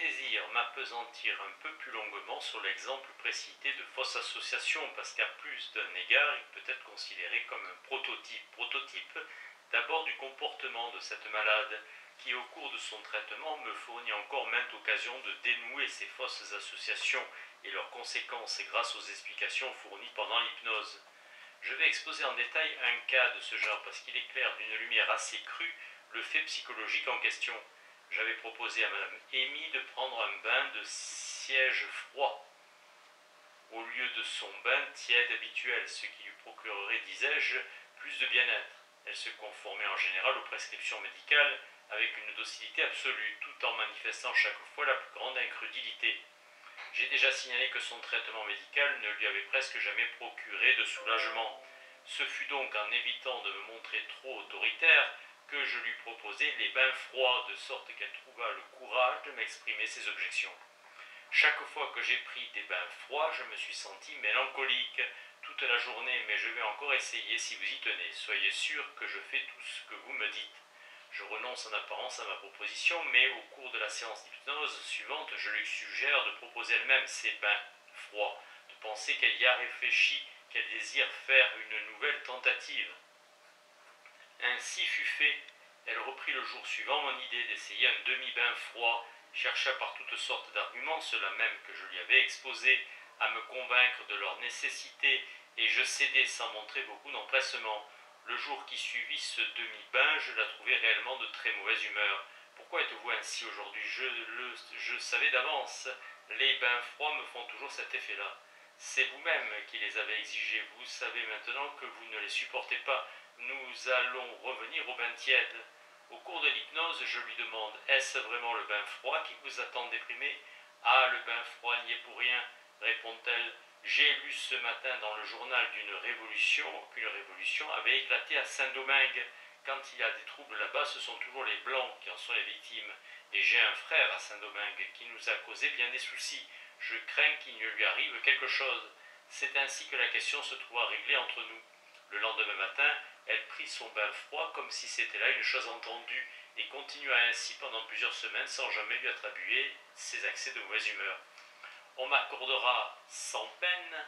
désire m'appesantir un peu plus longuement sur l'exemple précité de fausse association, parce qu'à plus d'un égard, il peut être considéré comme un prototype d'abord du comportement de cette malade, qui au cours de son traitement me fournit encore maintes occasions de dénouer ces fausses associations et leurs conséquences grâce aux explications fournies pendant l'hypnose. Je vais exposer en détail un cas de ce genre parce qu'il éclaire d'une lumière assez crue le fait psychologique en question. J'avais proposé à Madame Amy de prendre un bain de siège froid au lieu de son bain tiède habituel, ce qui lui procurerait, disais-je, plus de bien-être. Elle se conformait en général aux prescriptions médicales avec une docilité absolue, tout en manifestant chaque fois la plus grande incrédulité. J'ai déjà signalé que son traitement médical ne lui avait presque jamais procuré de soulagement. Ce fut donc en évitant de me montrer trop autoritaire que je lui proposai les bains froids, de sorte qu'elle trouva le courage de m'exprimer ses objections. Chaque fois que j'ai pris des bains froids, je me suis senti mélancolique toute la journée, mais je vais encore essayer si vous y tenez. Soyez sûr que je fais tout ce que vous me dites. Je renonce en apparence à ma proposition, mais au cours de la séance d'hypnose suivante, je lui suggère de proposer elle-même ses bains froids, de penser qu'elle y a réfléchi, qu'elle désire faire une nouvelle tentative. Ainsi fut fait. Elle reprit le jour suivant mon idée d'essayer un demi-bain froid, chercha par toutes sortes d'arguments, ceux-là même que je lui avais exposés, à me convaincre de leur nécessité, et je cédai sans montrer beaucoup d'empressement. Le jour qui suivit ce demi-bain, je la trouvai réellement de très mauvaise humeur. Pourquoi êtes-vous ainsi aujourd'hui ? Je savais d'avance. Les bains froids me font toujours cet effet-là. C'est vous-même qui les avez exigés. Vous savez maintenant que vous ne les supportez pas. Nous allons revenir au bain tiède. Au cours de l'hypnose, je lui demande « Est-ce vraiment le bain froid qui vous a tant déprimé ?»« Ah, le bain froid n'y est pour rien, répond-elle. J'ai lu ce matin dans le journal qu'une révolution avait éclaté à Saint-Domingue. Quand il y a des troubles là-bas, ce sont toujours les Blancs qui en sont les victimes. Et j'ai un frère à Saint-Domingue qui nous a causé bien des soucis. Je crains qu'il ne lui arrive quelque chose. » C'est ainsi que la question se trouva réglée entre nous. Le lendemain matin, elle prit son bain froid comme si c'était là une chose entendue et continua ainsi pendant plusieurs semaines sans jamais lui attribuer ses accès de mauvaise humeur. On m'accordera sans peine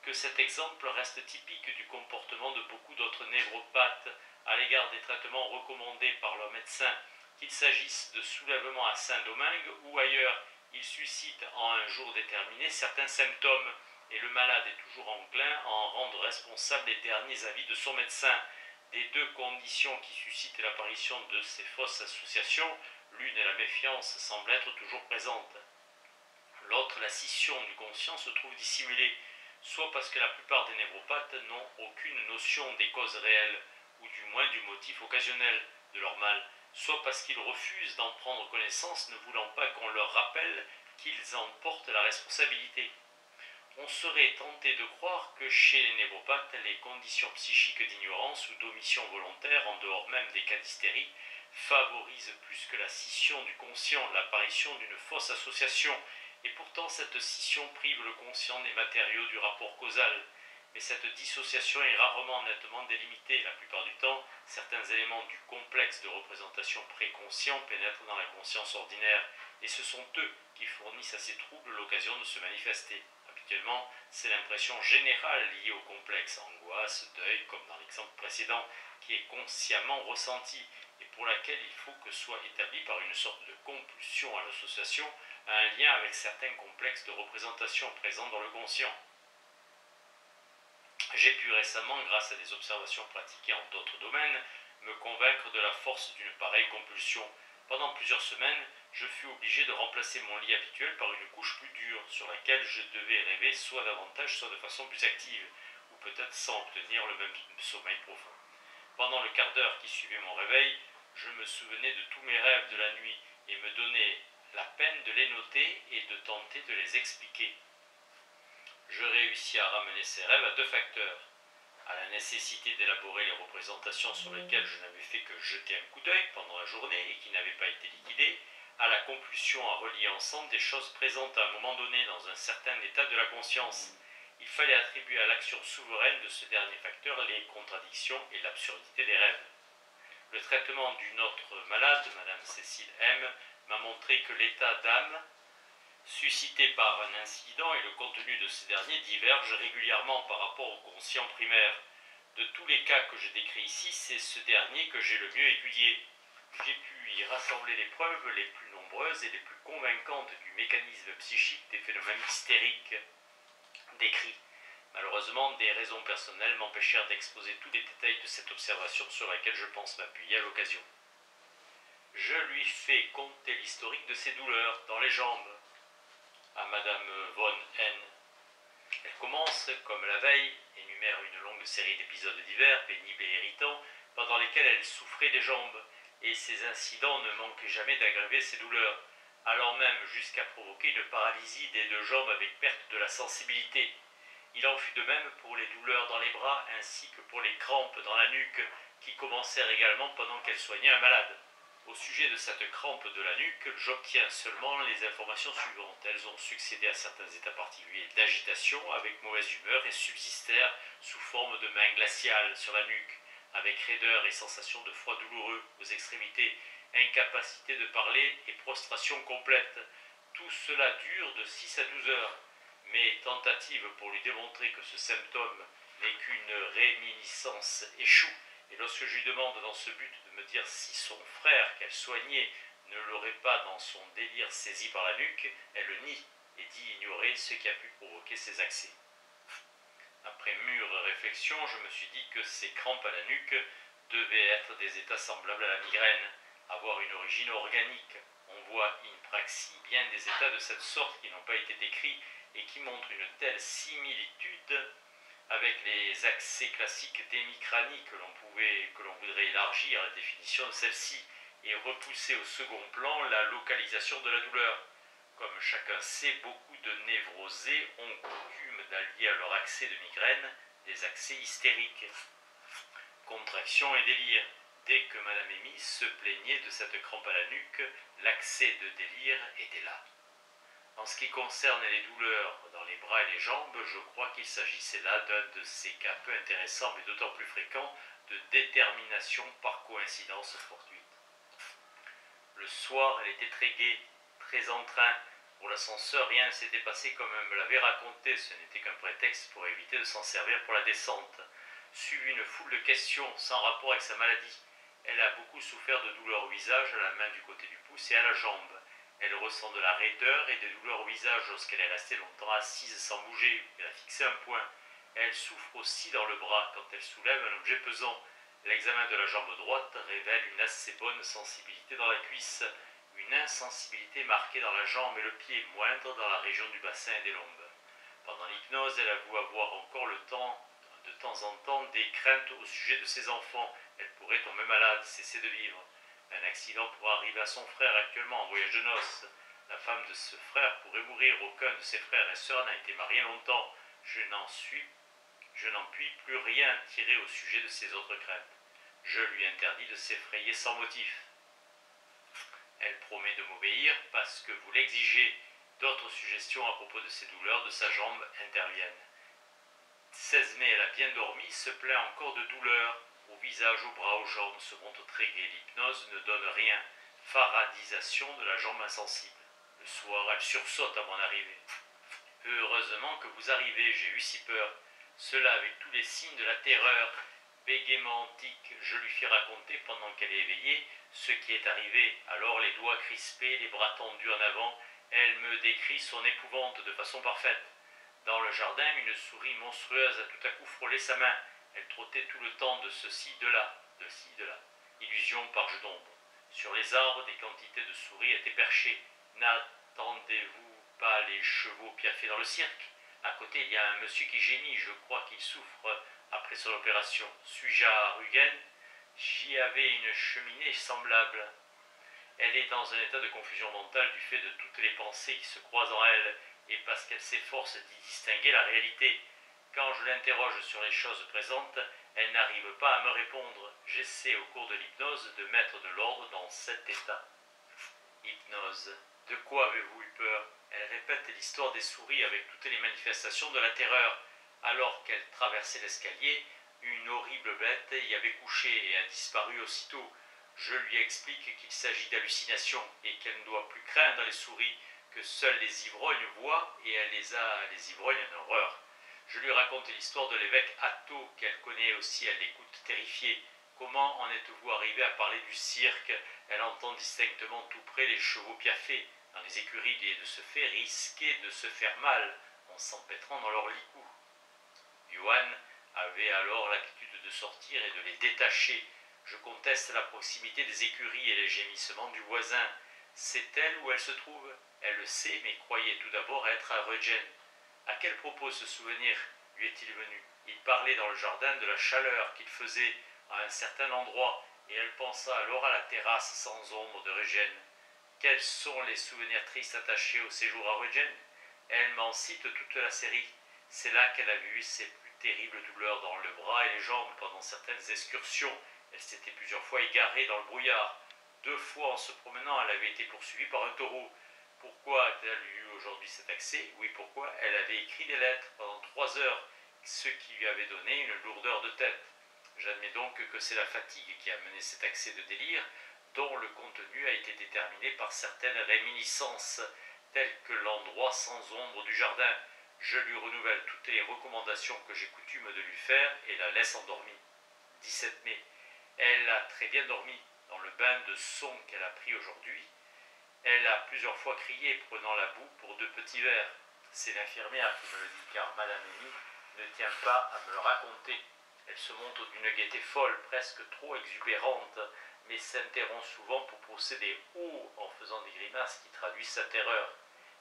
que cet exemple reste typique du comportement de beaucoup d'autres névropathes à l'égard des traitements recommandés par leurs médecins, qu'il s'agisse de soulèvement à Saint-Domingue ou ailleurs. Ils suscitent en un jour déterminé certains symptômes et le malade est toujours enclin à en rendre responsable les derniers avis de son médecin. Des deux conditions qui suscitent l'apparition de ces fausses associations, l'une et la méfiance semblent être toujours présentes. L'autre, la scission du conscient, se trouve dissimulée, soit parce que la plupart des névropathes n'ont aucune notion des causes réelles, ou du moins du motif occasionnel de leur mal, soit parce qu'ils refusent d'en prendre connaissance, ne voulant pas qu'on leur rappelle qu'ils en portent la responsabilité. On serait tenté de croire que chez les névropathes, les conditions psychiques d'ignorance ou d'omission volontaire, en dehors même des cas d'hystérie, favorisent plus que la scission du conscient l'apparition d'une fausse association, et pourtant cette scission prive le conscient des matériaux du rapport causal. Mais cette dissociation est rarement nettement délimitée. La plupart du temps, certains éléments du complexe de représentation préconscient pénètrent dans la conscience ordinaire, et ce sont eux qui fournissent à ces troubles l'occasion de se manifester. Habituellement, c'est l'impression générale liée au complexe, angoisse, deuil, comme dans l'exemple précédent, qui est consciemment ressentie et pour laquelle il faut que soit établi par une sorte de compulsion à l'association un lien avec certains complexes de représentation présents dans le conscient. J'ai pu récemment, grâce à des observations pratiquées en d'autres domaines, me convaincre de la force d'une pareille compulsion. Pendant plusieurs semaines, je fus obligé de remplacer mon lit habituel par une couche plus dure, sur laquelle je devais rêver soit davantage, soit de façon plus active, ou peut-être sans obtenir le même sommeil profond. Pendant le quart d'heure qui suivait mon réveil, je me souvenais de tous mes rêves de la nuit et me donnais la peine de les noter et de tenter de les expliquer. Je réussis à ramener ces rêves à deux facteurs: à la nécessité d'élaborer les représentations sur lesquelles je n'avais fait que jeter un coup d'œil pendant la journée et qui n'avaient pas été liquidées, à la compulsion à relier ensemble des choses présentes à un moment donné dans un certain état de la conscience. Il fallait attribuer à l'action souveraine de ce dernier facteur les contradictions et l'absurdité des rêves. Le traitement d'une autre malade, Madame Cécile M., m'a montré que l'état d'âme suscité par un incident et le contenu de ces derniers divergent régulièrement par rapport au conscient primaire. De tous les cas que je décris ici, c'est ce dernier que j'ai le mieux étudié. J'ai pu y rassembler les preuves les plus nombreuses et les plus convaincantes du mécanisme psychique des phénomènes hystériques décrits. Malheureusement, des raisons personnelles m'empêchèrent d'exposer tous les détails de cette observation sur laquelle je pense m'appuyer à l'occasion. Je lui fais compter l'historique de ses douleurs dans les jambes à Madame von N. Elle commence, comme la veille, énumère une longue série d'épisodes divers, pénibles et irritants, pendant lesquels elle souffrait des jambes, et ces incidents ne manquaient jamais d'aggraver ses douleurs, allant même jusqu'à provoquer une paralysie des deux jambes avec perte de la sensibilité. Il en fut de même pour les douleurs dans les bras, ainsi que pour les crampes dans la nuque, qui commencèrent également pendant qu'elle soignait un malade. Au sujet de cette crampe de la nuque, j'obtiens seulement les informations suivantes. Elles ont succédé à certains états particuliers d'agitation avec mauvaise humeur et subsistèrent sous forme de mains glaciales sur la nuque, avec raideur et sensation de froid douloureux aux extrémités, incapacité de parler et prostration complète. Tout cela dure de 6 à 12 heures. Mes tentatives pour lui démontrer que ce symptôme n'est qu'une réminiscence échouent. Et lorsque je lui demande dans ce but de me dire si son frère qu'elle soignait ne l'aurait pas dans son délire saisi par la nuque, elle le nie et dit ignorer ce qui a pu provoquer ces accès. Après mûre réflexion, je me suis dit que ces crampes à la nuque devaient être des états semblables à la migraine, avoir une origine organique. On voit in praxis bien des états de cette sorte qui n'ont pas été décrits et qui montrent une telle similitude avec les accès classiques d'hémicranie que l'on voudrait élargir à la définition de celle-ci et repousser au second plan la localisation de la douleur. Comme chacun sait, beaucoup de névrosés ont coutume d'allier à leur accès de migraine des accès hystériques, contraction et délire. Dès que Madame Amy se plaignait de cette crampe à la nuque, l'accès de délire était là. En ce qui concerne les douleurs dans les bras et les jambes, je crois qu'il s'agissait là d'un de ces cas peu intéressants mais d'autant plus fréquents de détermination par coïncidence fortuite. Le soir, elle était très gaie, très en train. Pour l'ascenseur, rien ne s'était passé comme elle me l'avait raconté, ce n'était qu'un prétexte pour éviter de s'en servir pour la descente. Suivit une foule de questions sans rapport avec sa maladie. Elle a beaucoup souffert de douleurs au visage, à la main du côté du pouce et à la jambe. Elle ressent de la raideur et des douleurs au visage lorsqu'elle est restée longtemps assise sans bouger. Elle a fixé un point. Elle souffre aussi dans le bras quand elle soulève un objet pesant. L'examen de la jambe droite révèle une assez bonne sensibilité dans la cuisse, une insensibilité marquée dans la jambe et le pied, moindre dans la région du bassin et des lombes. Pendant l'hypnose, elle avoue avoir encore de temps en temps, des craintes au sujet de ses enfants. Elle pourrait tomber malade, cesser de vivre. Un accident pourrait arriver à son frère actuellement en voyage de noces. La femme de ce frère pourrait mourir. Aucun de ses frères et sœurs n'a été marié longtemps. Je n'en puis plus rien tirer au sujet de ses autres craintes. Je lui interdis de s'effrayer sans motif. Elle promet de m'obéir parce que vous l'exigez. D'autres suggestions à propos de ses douleurs de sa jambe interviennent. 16 mai, elle a bien dormi, se plaint encore de douleurs. Au visage, aux bras, aux jambes, se montre très gai. L'hypnose ne donne rien. Faradisation de la jambe insensible. Le soir, elle sursaute à mon arrivée. Heureusement que vous arrivez, j'ai eu si peur. Cela avec tous les signes de la terreur. Bégaiement antique, je lui fis raconter pendant qu'elle est éveillée ce qui est arrivé. Alors les doigts crispés, les bras tendus en avant, elle me décrit son épouvante de façon parfaite. Dans le jardin, une souris monstrueuse a tout à coup frôlé sa main. Elle trottait tout le temps de ceci, de là, de ci, de là. Illusion par jeu d'ombre. Sur les arbres, des quantités de souris étaient perchées. N'attendez-vous pas les chevaux piaffés dans le cirque? À côté, il y a un monsieur qui gémit. Je crois qu'il souffre après son opération. Suis-je à Rügen? J'y avais une cheminée semblable. Elle est dans un état de confusion mentale du fait de toutes les pensées qui se croisent en elle et parce qu'elle s'efforce d'y distinguer la réalité. Quand je l'interroge sur les choses présentes, elle n'arrive pas à me répondre. J'essaie au cours de l'hypnose de mettre de l'ordre dans cet état. Hypnose. De quoi avez-vous eu peur? Elle répète l'histoire des souris avec toutes les manifestations de la terreur. Alors qu'elle traversait l'escalier, une horrible bête y avait couché et a disparu aussitôt. Je lui explique qu'il s'agit d'hallucinations et qu'elle ne doit plus craindre les souris, que seuls les ivrognes voient, et elle les ivrognes, en horreur. Je lui raconte l'histoire de l'évêque Atto, qu'elle connaît aussi, elle l'écoute terrifiée. Comment en êtes-vous arrivé à parler du cirque? Elle entend distinctement tout près les chevaux piaffer dans les écuries et de ce fait risquer de se faire mal en s'empêtrant dans leur licou. Johan avait alors l'habitude de sortir et de les détacher. Je conteste la proximité des écuries et les gémissements du voisin. C'est elle où elle se trouve? Elle le sait, mais croyait tout d'abord être à Regen. À quel propos ce souvenir lui est-il venu? Il parlait dans le jardin de la chaleur qu'il faisait à un certain endroit, et elle pensa alors à la terrasse sans ombre de Regen. Quels sont les souvenirs tristes attachés au séjour à Regen? Elle m'en cite toute la série. C'est là qu'elle a vu ses plus terribles douleurs dans le bras et les jambes pendant certaines excursions. Elle s'était plusieurs fois égarée dans le brouillard. 2 fois en se promenant, elle avait été poursuivie par un taureau. Pourquoi a-t-elle eu aujourd'hui cet accès? Oui, pourquoi? Elle avait écrit des lettres pendant 3 heures, ce qui lui avait donné une lourdeur de tête. J'admets donc que c'est la fatigue qui a mené cet accès de délire, dont le contenu a été déterminé par certaines réminiscences, telles que l'endroit sans ombre du jardin. Je lui renouvelle toutes les recommandations que j'ai coutume de lui faire et la laisse endormie. 17 mai. Elle a très bien dormi dans le bain de son qu'elle a pris aujourd'hui. Elle a plusieurs fois crié, prenant la boue pour 2 petits verres. C'est l'infirmière qui me le dit, car Madame Amy ne tient pas à me le raconter. Elle se montre d'une gaieté folle, presque trop exubérante, mais s'interrompt souvent pour procéder haut en faisant des grimaces qui traduisent sa terreur.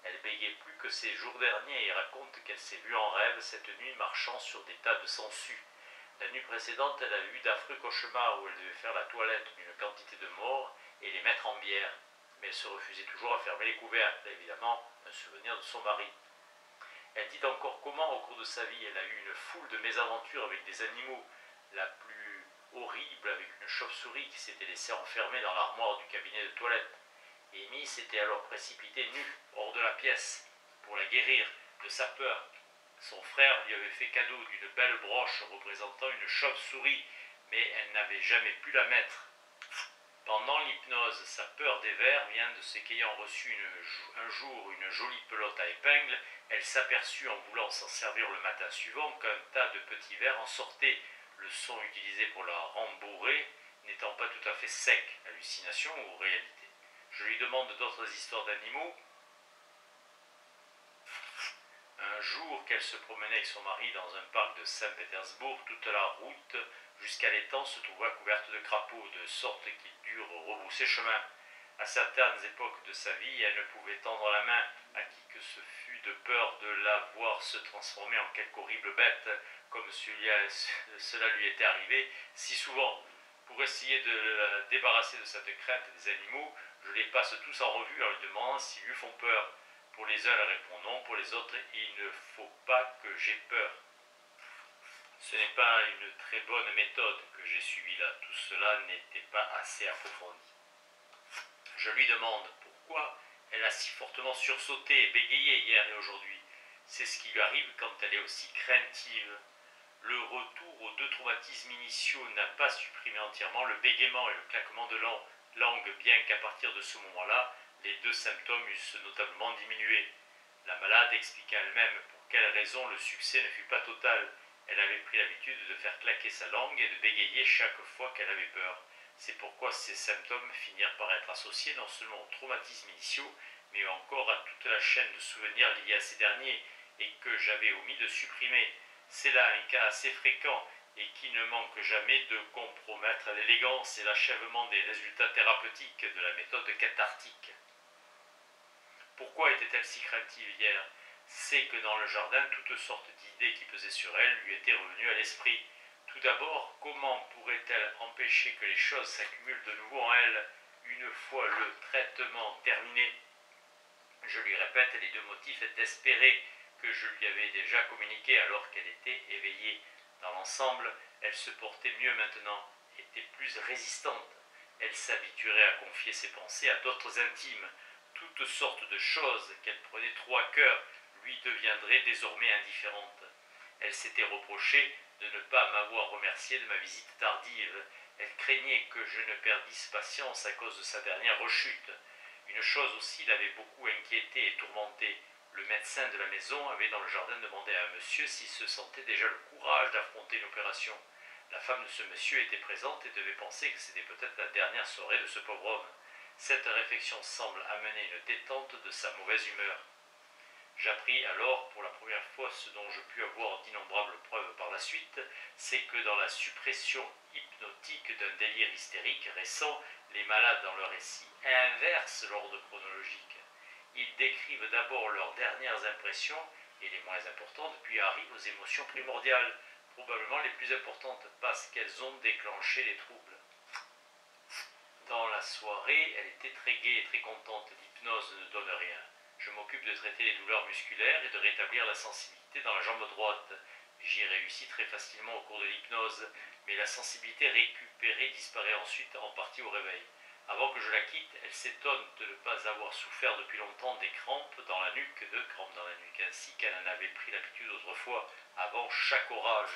Elle bégait plus que ces jours derniers et raconte qu'elle s'est vue en rêve cette nuit marchant sur des tas de sangsues. La nuit précédente, elle a eu d'affreux cauchemars où elle devait faire la toilette d'une quantité de morts et les mettre en bière. Mais elle se refusait toujours à fermer les couvercles, évidemment, un souvenir de son mari. Elle dit encore comment, au cours de sa vie, elle a eu une foule de mésaventures avec des animaux, la plus horrible avec une chauve-souris qui s'était laissée enfermer dans l'armoire du cabinet de toilette. Amy s'était alors précipitée nue hors de la pièce pour la guérir de sa peur. Son frère lui avait fait cadeau d'une belle broche représentant une chauve-souris, mais elle n'avait jamais pu la mettre. Pendant l'hypnose, sa peur des vers vient de ce qu'ayant reçu un jour une jolie pelote à épingles, elle s'aperçut en voulant s'en servir le matin suivant qu'un tas de petits vers en sortait, le son utilisé pour la rembourrer n'étant pas tout à fait sec, hallucination ou réalité. Je lui demande d'autres histoires d'animaux. Un jour qu'elle se promenait avec son mari dans un parc de Saint-Pétersbourg, toute la route jusqu'à l'étang se trouva couverte de crapauds, de sorte qu'ils durent rebrousser chemin. À certaines époques de sa vie, elle ne pouvait tendre la main à qui que ce fût de peur de la voir se transformer en quelque horrible bête, comme cela lui était arrivé si souvent. Pour essayer de la débarrasser de cette crainte des animaux, je les passe tous en revue en lui demandant s'ils lui font peur. Pour les uns, elle répond non, pour les autres, il ne faut pas que j'aie peur. Ce n'est pas une très bonne méthode que j'ai suivie là, tout cela n'était pas assez approfondi. Je lui demande pourquoi elle a si fortement sursauté et bégayé hier et aujourd'hui. C'est ce qui lui arrive quand elle est aussi craintive. Le retour aux 2 traumatismes initiaux n'a pas supprimé entièrement le bégaiement et le claquement de langue, bien qu'à partir de ce moment-là, les 2 symptômes eussent notablement diminué. La malade expliqua elle-même pour quelle raison le succès ne fut pas total. Elle avait pris l'habitude de faire claquer sa langue et de bégayer chaque fois qu'elle avait peur. C'est pourquoi ces symptômes finirent par être associés non seulement aux traumatismes initiaux, mais encore à toute la chaîne de souvenirs liés à ces derniers, et que j'avais omis de supprimer. C'est là un cas assez fréquent et qui ne manque jamais de compromettre l'élégance et l'achèvement des résultats thérapeutiques de la méthode cathartique. Pourquoi était-elle si craintive hier? C'est que dans le jardin, toutes sortes d'idées qui pesaient sur elle lui étaient revenues à l'esprit. Tout d'abord, comment pourrait-elle empêcher que les choses s'accumulent de nouveau en elle, une fois le traitement terminé? Je lui répète les 2 motifs espérés que je lui avais déjà communiqués alors qu'elle était éveillée. Dans l'ensemble, elle se portait mieux maintenant, était plus résistante. Elle s'habituerait à confier ses pensées à d'autres intimes. Toutes sortes de choses qu'elle prenait trop à cœur lui deviendraient désormais indifférentes. Elle s'était reproché de ne pas m'avoir remercié de ma visite tardive. Elle craignait que je ne perdisse patience à cause de sa dernière rechute. Une chose aussi l'avait beaucoup inquiété et tourmenté. Le médecin de la maison avait dans le jardin demandé à un monsieur s'il se sentait déjà le courage d'affronter une opération. La femme de ce monsieur était présente et devait penser que c'était peut-être la dernière soirée de ce pauvre homme. Cette réflexion semble amener une détente de sa mauvaise humeur. J'appris alors pour la première fois ce dont je pus avoir d'innombrables preuves par la suite, c'est que dans la suppression hypnotique d'un délire hystérique récent, les malades dans leur récit inversent l'ordre chronologique. Ils décrivent d'abord leurs dernières impressions et les moins importantes, puis arrivent aux émotions primordiales, probablement les plus importantes parce qu'elles ont déclenché les troubles. Dans la soirée, elle était très gaie et très contente. L'hypnose ne donne rien. Je m'occupe de traiter les douleurs musculaires et de rétablir la sensibilité dans la jambe droite. J'y réussis très facilement au cours de l'hypnose, mais la sensibilité récupérée disparaît ensuite en partie au réveil. Avant que je la quitte, elle s'étonne de ne pas avoir souffert depuis longtemps des crampes dans la nuque, ainsi qu'elle en avait pris l'habitude autrefois, avant chaque orage.